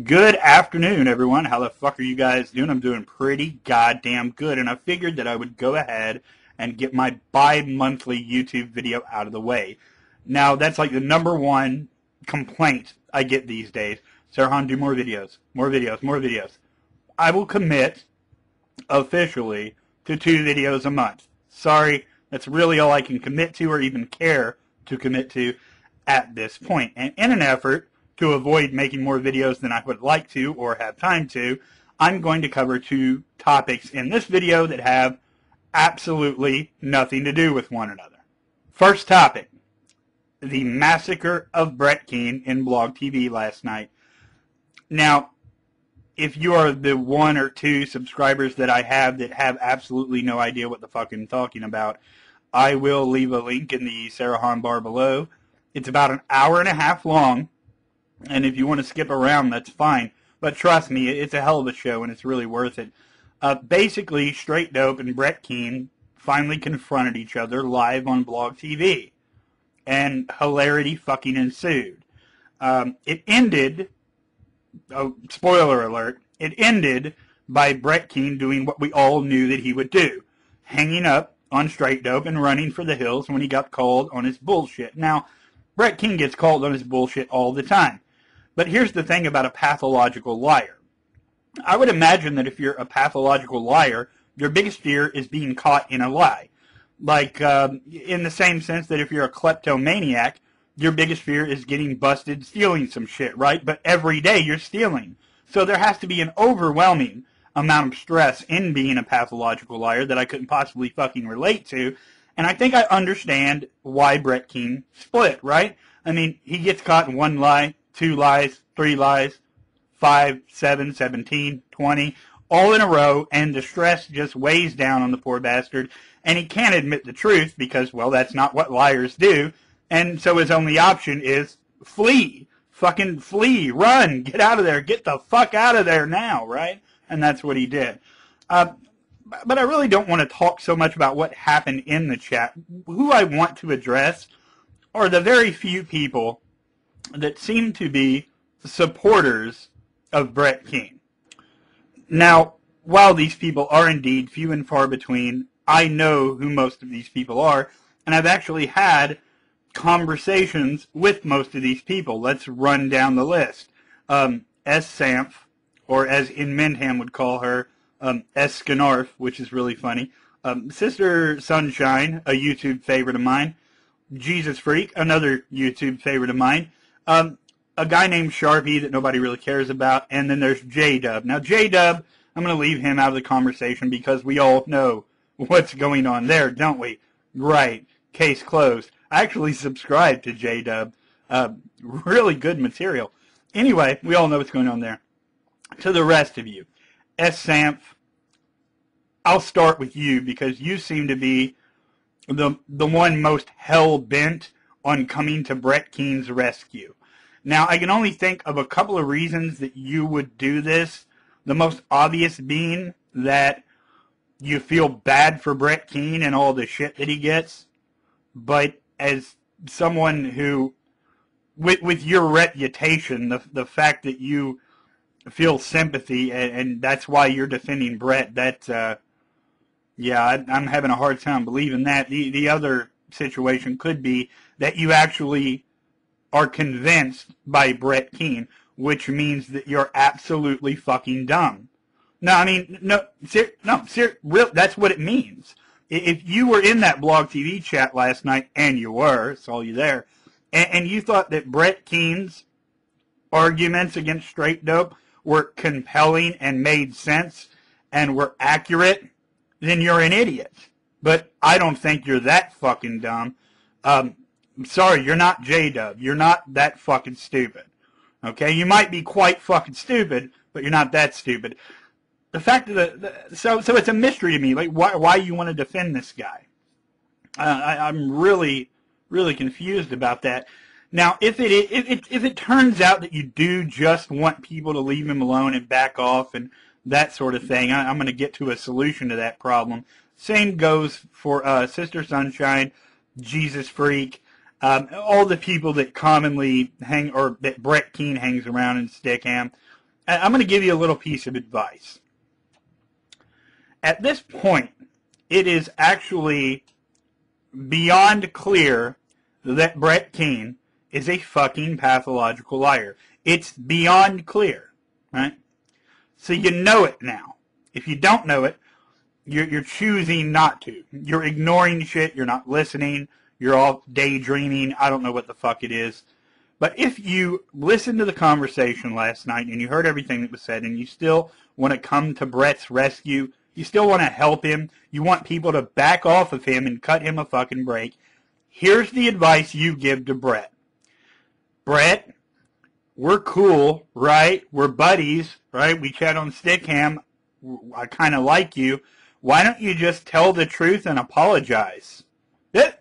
Good afternoon, everyone. How the fuck are you guys doing? I'm doing pretty goddamn good, and I figured that I would go ahead and get my bi-monthly YouTube video out of the way. Now, that's like the number one complaint I get these days. Sarahon, do more videos, more videos, more videos. I will commit officially to 2 videos a month. Sorry, that's really all I can commit to or even care to commit to at this point. And in an effort to avoid making more videos than I would like to or have time to, I'm going to cover 2 topics in this video that have absolutely nothing to do with one another. First topic, the massacre of Brett Keane in Blog TV last night. Now, if you are the 1 or 2 subscribers that I have that have absolutely no idea what the fuck I'm talking about, I will leave a link in the Sarahon bar below. It's about an hour and a half long, and if you want to skip around, that's fine. But trust me, it's a hell of a show, and it's really worth it. Basically, Straight Dope and Brett Keane finally confronted each other live on Blog TV, and hilarity fucking ensued. It ended, spoiler alert, it ended by Brett Keane doing what we all knew that he would do, hanging up on Straight Dope and running for the hills when he got called on his bullshit. Now, Brett Keane gets called on his bullshit all the time. But here's the thing about a pathological liar. I would imagine that if you're a pathological liar, your biggest fear is being caught in a lie. Like, in the same sense that if you're a kleptomaniac, your biggest fear is getting busted stealing some shit, right? But every day you're stealing. So there has to be an overwhelming amount of stress in being a pathological liar that I couldn't possibly fucking relate to. And I think I understand why Brett Keane split, right? I mean, he gets caught in 1 lie, 2 lies, 3 lies, 5, 7, 17, 20, all in a row, and the stress just weighs down on the poor bastard, and he can't admit the truth because, well, that's not what liars do, and so his only option is flee. Fucking flee, run, get out of there, get the fuck out of there now, right? And that's what he did. But I really don't want to talk so much about what happened in the chat. Who I want to address are the very few people that seem to be supporters of Brett Keane. Now, while these people are indeed few and far between, I know who most of these people are, and I've actually had conversations with most of these people. Let's run down the list. S. Samph, or as in Mendham would call her, S. Skinarf, which is really funny. Sister Sunshine, a YouTube favorite of mine. Jesus Freak, another YouTube favorite of mine. A guy named Sharpie that nobody really cares about, and then there's J-Dub. Now, J-Dub, I'm going to leave him out of the conversation because we all know what's going on there, don't we? Right. Case closed. I actually subscribed to J-Dub. Really good material. Anyway, we all know what's going on there. To the rest of you, S. Samph, I'll start with you because you seem to be the one most hell-bent on coming to Brett Keane's rescue. Now, I can only think of a couple of reasons that you would do this. The most obvious being that you feel bad for Brett Keane and all the shit that he gets. But as someone who, with your reputation, the fact that you feel sympathy and that's why you're defending Brett, that, yeah, I'm having a hard time believing that. The other situation could be that you actually are convinced by Brett Keane, which means that you're absolutely fucking dumb. No, I mean, that's what it means. If you were in that Blog TV chat last night, and you were, saw you there, and you thought that Brett Keane's arguments against Straight Dope were compelling and made sense and were accurate, then you're an idiot. But I don't think you're that fucking dumb. Sorry, you're not J-Dub. You're not that fucking stupid. Okay? You might be quite fucking stupid, but you're not that stupid. The fact that so it's a mystery to me, like why you want to defend this guy. I'm really confused about that. Now, if it turns out that you do just want people to leave him alone and back off and that sort of thing, I'm going to get to a solution to that problem. Same goes for Sister Sunshine, Jesus Freak, all the people that commonly hang, or that Brett Keane hangs around in Stickham. I'm going to give you a little piece of advice. At this point, it is actually beyond clear that Brett Keane is a fucking pathological liar. It's beyond clear, right? So you know it now. If you don't know it, you're choosing not to. You're ignoring shit. You're not listening. You're all daydreaming. I don't know what the fuck it is. But if you listened to the conversation last night and you heard everything that was said and you still want to come to Brett's rescue, you still want to help him, you want people to back off of him and cut him a fucking break, here's the advice you give to Brett. Brett, we're cool, right? We're buddies, right? We chat on Stickam. I kind of like you. Why don't you just tell the truth and apologize? There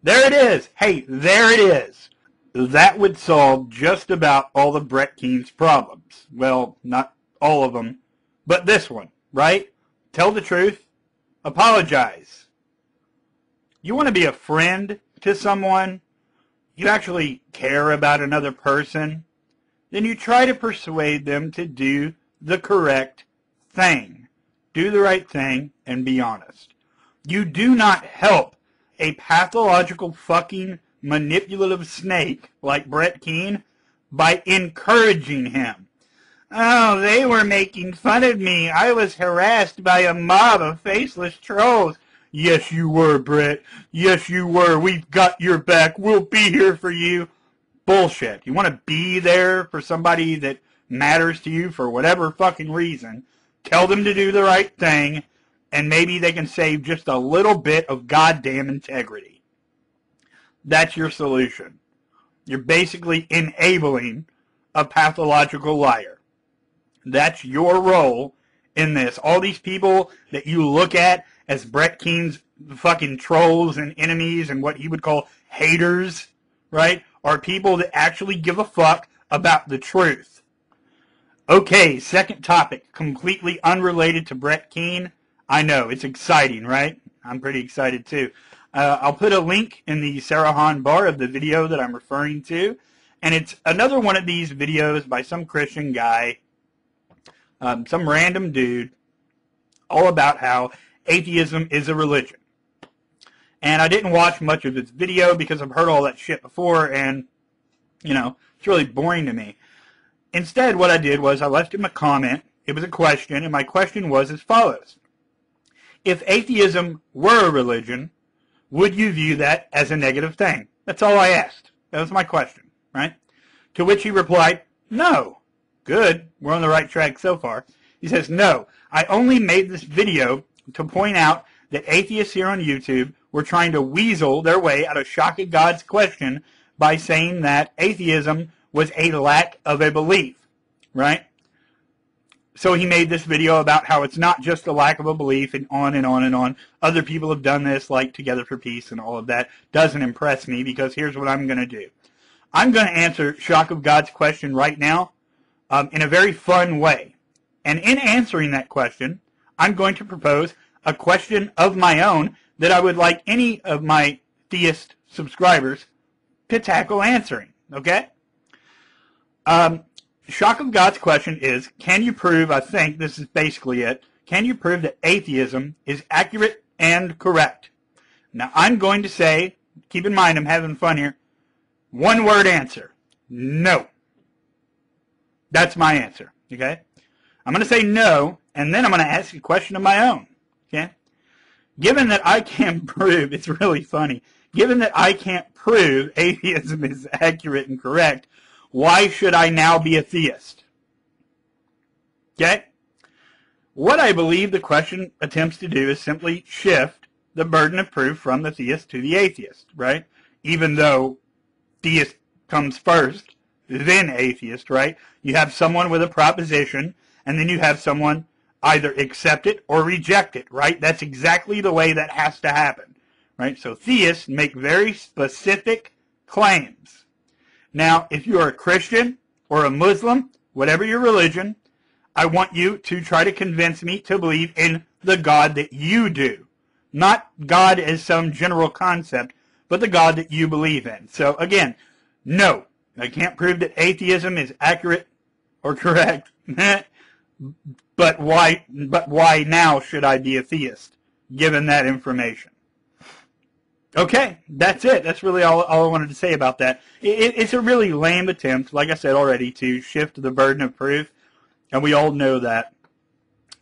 it is. Hey, there it is. That would solve just about all of Brett Keane's problems. Well, not all of them, but this one, right? Tell the truth. Apologize. You want to be a friend to someone? You actually care about another person? Then you try to persuade them to do the correct thing. Do the right thing and be honest. You do not help a pathological fucking manipulative snake like Brett Keane by encouraging him. Oh, they were making fun of me. I was harassed by a mob of faceless trolls. Yes, you were, Brett. Yes, you were. We've got your back. We'll be here for you. Bullshit. You want to be there for somebody that matters to you for whatever fucking reason. Tell them to do the right thing, and maybe they can save just a little bit of goddamn integrity. That's your solution. You're basically enabling a pathological liar. That's your role in this. All these people that you look at as Brett Keane's fucking trolls and enemies and what he would call haters, right, are people that actually give a fuck about the truth. Okay, second topic, completely unrelated to Brett Keane. I know, it's exciting, right? I'm pretty excited too. I'll put a link in the Sarahon bar of the video that I'm referring to, and it's another one of these videos by some Christian guy, some random dude, all about how atheism is a religion. And I didn't watch much of this video because I've heard all that shit before, and, you know, it's really boring to me. Instead, what I did was I left him a comment. It was a question, and my question was as follows. If atheism were a religion, would you view that as a negative thing? That's all I asked. That was my question, right? To which he replied, no. Good. We're on the right track so far. He says, no. I only made this video to point out that atheists here on YouTube were trying to weasel their way out of Shock of God's question by saying that atheism was a lack of a belief, right? So he made this video about how it's not just a lack of a belief, and on and on and on. Other people have done this, like Together for Peace and all of that. Doesn't impress me, because here's what I'm going to do. I'm going to answer Shock of God's question right now in a very fun way. And in answering that question, I'm going to propose a question of my own that I would like any of my theist subscribers to tackle answering, okay? Shock of God's question is, can you prove, I think this is basically it, can you prove that atheism is accurate and correct? Now, I'm going to say, keep in mind I'm having fun here, one-word answer, no. That's my answer, okay? I'm going to say no, and then I'm going to ask a question of my own, okay? Given that I can't prove, it's really funny, given that I can't prove atheism is accurate and correct, why should I now be a theist? Okay? What I believe the question attempts to do is simply shift the burden of proof from the theist to the atheist, right? Even though theist comes first, then atheist, right? You have someone with a proposition, and then you have someone either accept it or reject it, right? That's exactly the way that has to happen, right? So theists make very specific claims. Now, if you are a Christian or a Muslim, whatever your religion, I want you to try to convince me to believe in the God that you do. Not God as some general concept, but the God that you believe in. So, again, no, I can't prove that atheism is accurate or correct. But why now should I be a theist, given that information? Okay, that's it. That's really all I wanted to say about that. It's a really lame attempt, like I said already, to shift the burden of proof, and we all know that.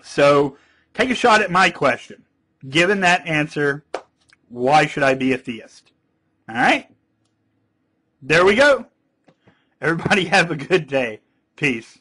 So take a shot at my question. Given that answer, why should I be a theist? All right? There we go. Everybody have a good day. Peace.